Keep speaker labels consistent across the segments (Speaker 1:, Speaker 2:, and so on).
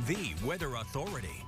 Speaker 1: the Weather Authority.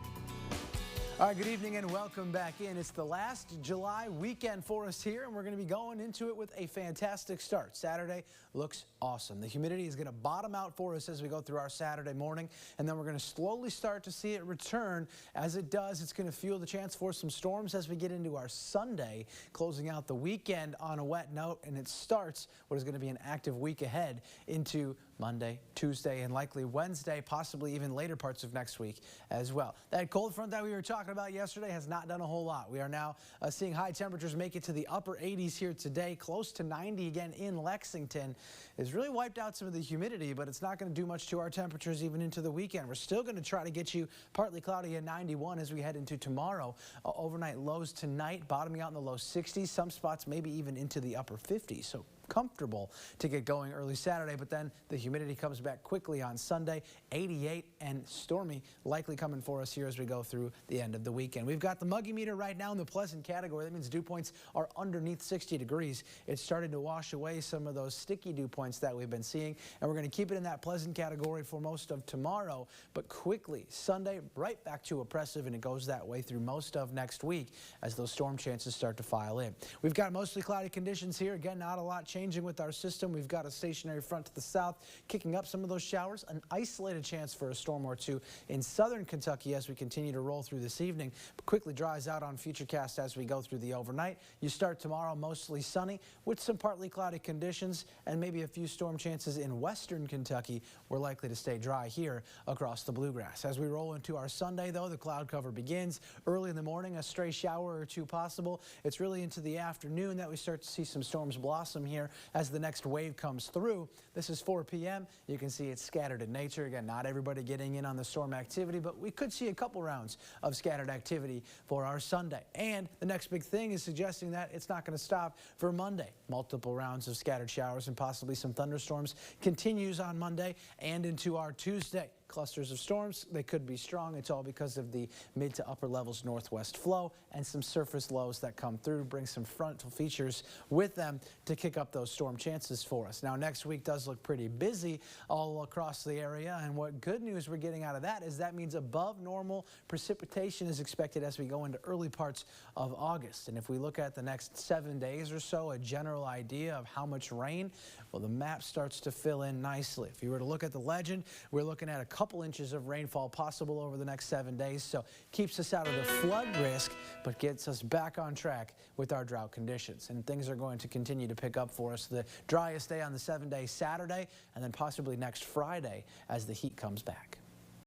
Speaker 2: All right, good evening and welcome back in. It's the last July weekend for us here, and we're going to be going into it with a fantastic start. Saturday looks awesome. The humidity is going to bottom out for us as we go through our Saturday morning, and then we're going to slowly start to see it return. As it does, it's going to fuel the chance for some storms as we get into our Sunday, closing out the weekend on a wet note, and it starts what is going to be an active week ahead into Monday, Tuesday, and likely Wednesday, possibly even later parts of next week as well. That cold front that we were talking about yesterday has not done a whole lot. We are now seeing high temperatures make it to the upper 80s here today, close to 90 again in Lexington. It's really wiped out some of the humidity, but it's not going to do much to our temperatures even into the weekend. We're still going to try to get you partly cloudy at 91 as we head into tomorrow. Overnight lows tonight, bottoming out in the low 60s, some spots maybe even into the upper 50s. So comfortable to get going early Saturday, but then the humidity comes back quickly on Sunday. 88 and stormy likely coming for us here as we go through the end of the weekend. We've got the muggy meter right now in the pleasant category. That means dew points are underneath 60 degrees. It's starting to wash away some of those sticky dew points that we've been seeing, and we're going to keep it in that pleasant category for most of tomorrow, but quickly Sunday right back to oppressive, and it goes that way through most of next week as those storm chances start to file in. We've got mostly cloudy conditions here. Again, not a lot changing with our system. We've got a stationary front to the south kicking up some of those showers. An isolated chance for a storm or two in southern Kentucky as we continue to roll through this evening, but quickly dries out on Futurecast as we go through the overnight. You start tomorrow mostly sunny with some partly cloudy conditions and maybe a few storm chances in western Kentucky. We're likely to stay dry here across the bluegrass. As we roll into our Sunday, though, the cloud cover begins early in the morning, a stray shower or two possible. It's really into the afternoon that we start to see some storms blossom here as the next wave comes through. This is 4 p.m. You can see it's scattered in nature. Again, not everybody getting in on the storm activity, but we could see a couple rounds of scattered activity for our Sunday. And the next big thing is suggesting that it's not going to stop for Monday. Multiple rounds of scattered showers and possibly some thunderstorms continues on Monday and into our Tuesday. Clusters of storms, they could be strong. It's all because of the mid to upper levels northwest flow and some surface lows that come through, bring some frontal features with them to kick up those storm chances for us. Now, next week does look pretty busy all across the area, and what good news we're getting out of that is that means above normal precipitation is expected as we go into early parts of August. And if we look at the next 7 days or so, a general idea of how much rain, well, the map starts to fill in nicely. If you were to look at the legend, we're looking at a couple inches of rainfall possible over the next 7 days, so keeps us out of the flood risk, but gets us back on track with our drought conditions. And things are going to continue to pick up for us. The driest day on the 7-day Saturday, and then possibly next Friday as the heat comes back.